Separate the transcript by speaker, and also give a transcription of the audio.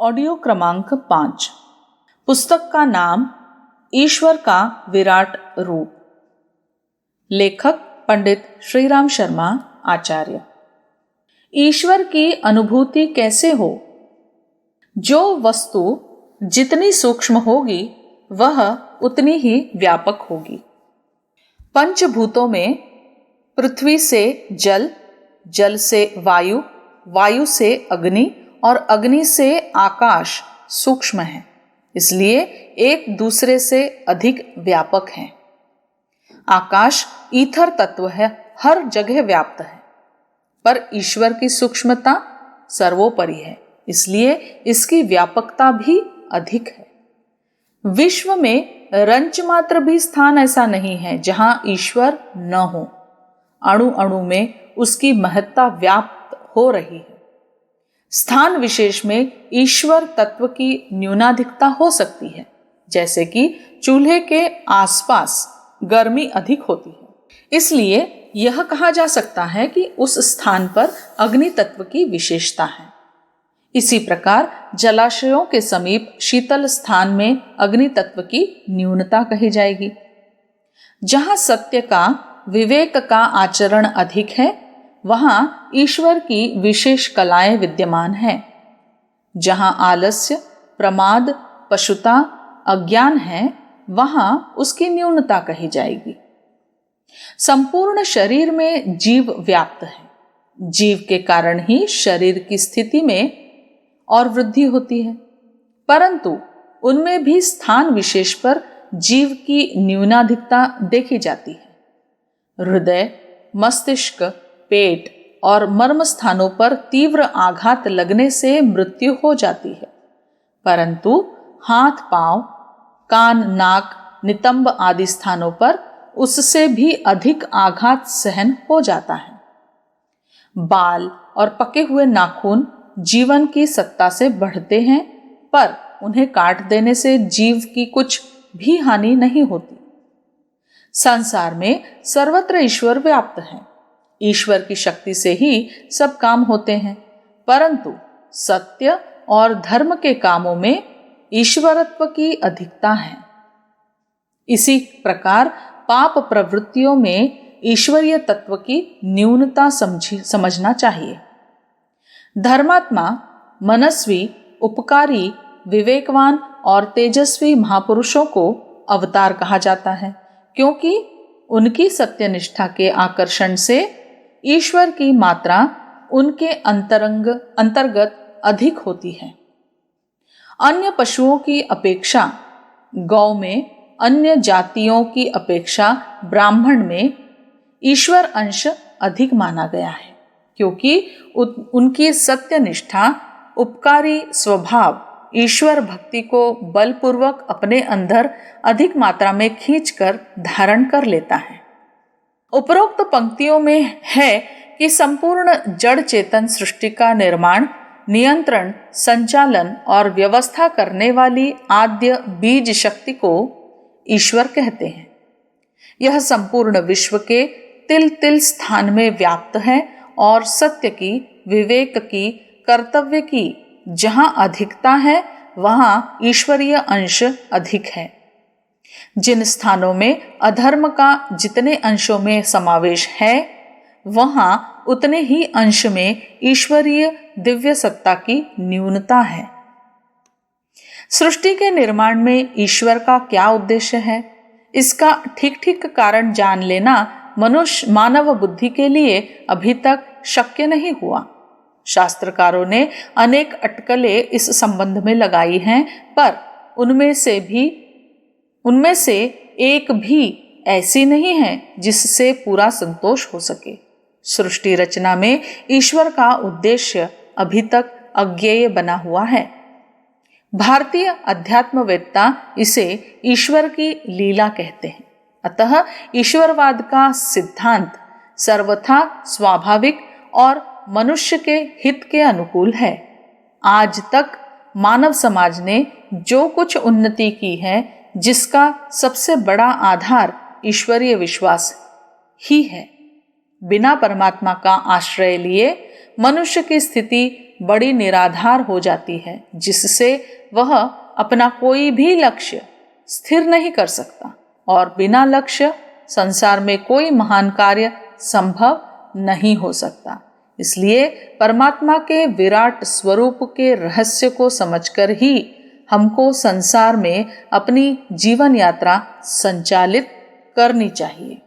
Speaker 1: Audio क्रमांक 5। पुस्तक का नाम ईश्वर का विराट रूप। लेखक पंडित श्रीराम शर्मा आचार्य। ईश्वर की अनुभूति कैसे हो? जो वस्तु जितनी सूक्ष्म होगी वह उतनी ही व्यापक होगी। पंचभूतों में पृथ्वी से जल, जल से वायु, वायु से अग्नि और अग्नि से आकाश सूक्ष्म है, इसलिए एक दूसरे से अधिक व्यापक है। आकाश ईथर तत्व है, हर जगह व्याप्त है, पर ईश्वर की सूक्ष्मता सर्वोपरि है, इसलिए इसकी व्यापकता भी अधिक है। विश्व में रंच मात्र भी स्थान ऐसा नहीं है जहां ईश्वर न हो। अणु अणु में उसकी महत्ता व्याप्त हो रही है। स्थान विशेष में ईश्वर तत्व की न्यूनाधिकता हो सकती है, जैसे कि चूल्हे के आसपास गर्मी अधिक होती है, इसलिए यह कहा जा सकता है कि उस स्थान पर अग्नि तत्व की विशेषता है। इसी प्रकार जलाशयों के समीप शीतल स्थान में अग्नि तत्व की न्यूनता कही जाएगी। जहां सत्य का, विवेक का आचरण अधिक है, वहां ईश्वर की विशेष कलाएं विद्यमान हैं। जहां आलस्य, प्रमाद, पशुता, अज्ञान है, वहां उसकी न्यूनता कही जाएगी। संपूर्ण शरीर में जीव व्याप्त है। जीव के कारण ही शरीर की स्थिति में और वृद्धि होती है, परंतु उनमें भी स्थान विशेष पर जीव की न्यूनाधिकता देखी जाती है। हृदय, मस्तिष्क, पेट और मर्म स्थानों पर तीव्र आघात लगने से मृत्यु हो जाती है, परंतु हाथ, पांव, कान, नाक, नितंब आदि स्थानों पर उससे भी अधिक आघात सहन हो जाता है। बाल और पके हुए नाखून जीवन की सत्ता से बढ़ते हैं, पर उन्हें काट देने से जीव की कुछ भी हानि नहीं होती। संसार में सर्वत्र ईश्वर व्याप्त है। ईश्वर की शक्ति से ही सब काम होते हैं, परंतु सत्य और धर्म के कामों में ईश्वरत्व की अधिकता है। इसी प्रकार पाप प्रवृत्तियों में ईश्वरीय तत्व की न्यूनता समझना चाहिए। धर्मात्मा, मनस्वी, उपकारी, विवेकवान और तेजस्वी महापुरुषों को अवतार कहा जाता है, क्योंकि उनकी सत्यनिष्ठा के आकर्षण से ईश्वर की मात्रा उनके अंतर्गत अधिक होती है। अन्य पशुओं की अपेक्षा गौ में, अन्य जातियों की अपेक्षा ब्राह्मण में ईश्वर अंश अधिक माना गया है, क्योंकि उनकी सत्यनिष्ठा, उपकारी स्वभाव ईश्वर भक्ति को बलपूर्वक अपने अंदर अधिक मात्रा में खींचकर धारण कर लेता है। उपरोक्त पंक्तियों में है कि संपूर्ण जड़ चेतन सृष्टि का निर्माण, नियंत्रण, संचालन और व्यवस्था करने वाली आद्य बीज शक्ति को ईश्वर कहते हैं। यह संपूर्ण विश्व के तिल तिल स्थान में व्याप्त है और सत्य की, विवेक की, कर्तव्य की जहां अधिकता है वहां ईश्वरीय अंश अधिक है। जिन स्थानों में अधर्म का जितने अंशों में समावेश है, वहां उतने ही अंश में ईश्वरीय दिव्य सत्ता की न्यूनता है। सृष्टि के निर्माण में ईश्वर का क्या उद्देश्य है, इसका ठीक ठीक कारण जान लेना मानव बुद्धि के लिए अभी तक शक्य नहीं हुआ। शास्त्रकारों ने अनेक अटकलें इस संबंध में लगाई हैं, पर उनमें से एक भी ऐसी नहीं है जिससे पूरा संतोष हो सके। सृष्टि रचना में ईश्वर का उद्देश्य अभी तक अज्ञेय बना हुआ है। भारतीय अध्यात्मवेत्ता इसे ईश्वर की लीला कहते हैं। अतः ईश्वरवाद का सिद्धांत सर्वथा स्वाभाविक और मनुष्य के हित के अनुकूल है। आज तक मानव समाज ने जो कुछ उन्नति की है, जिसका सबसे बड़ा आधार ईश्वरीय विश्वास ही है। बिना परमात्मा का आश्रय लिए मनुष्य की स्थिति बड़ी निराधार हो जाती है, जिससे वह अपना कोई भी लक्ष्य स्थिर नहीं कर सकता और बिना लक्ष्य संसार में कोई महान कार्य संभव नहीं हो सकता। इसलिए परमात्मा के विराट स्वरूप के रहस्य को समझकर ही हमको संसार में अपनी जीवन यात्रा संचालित करनी चाहिए।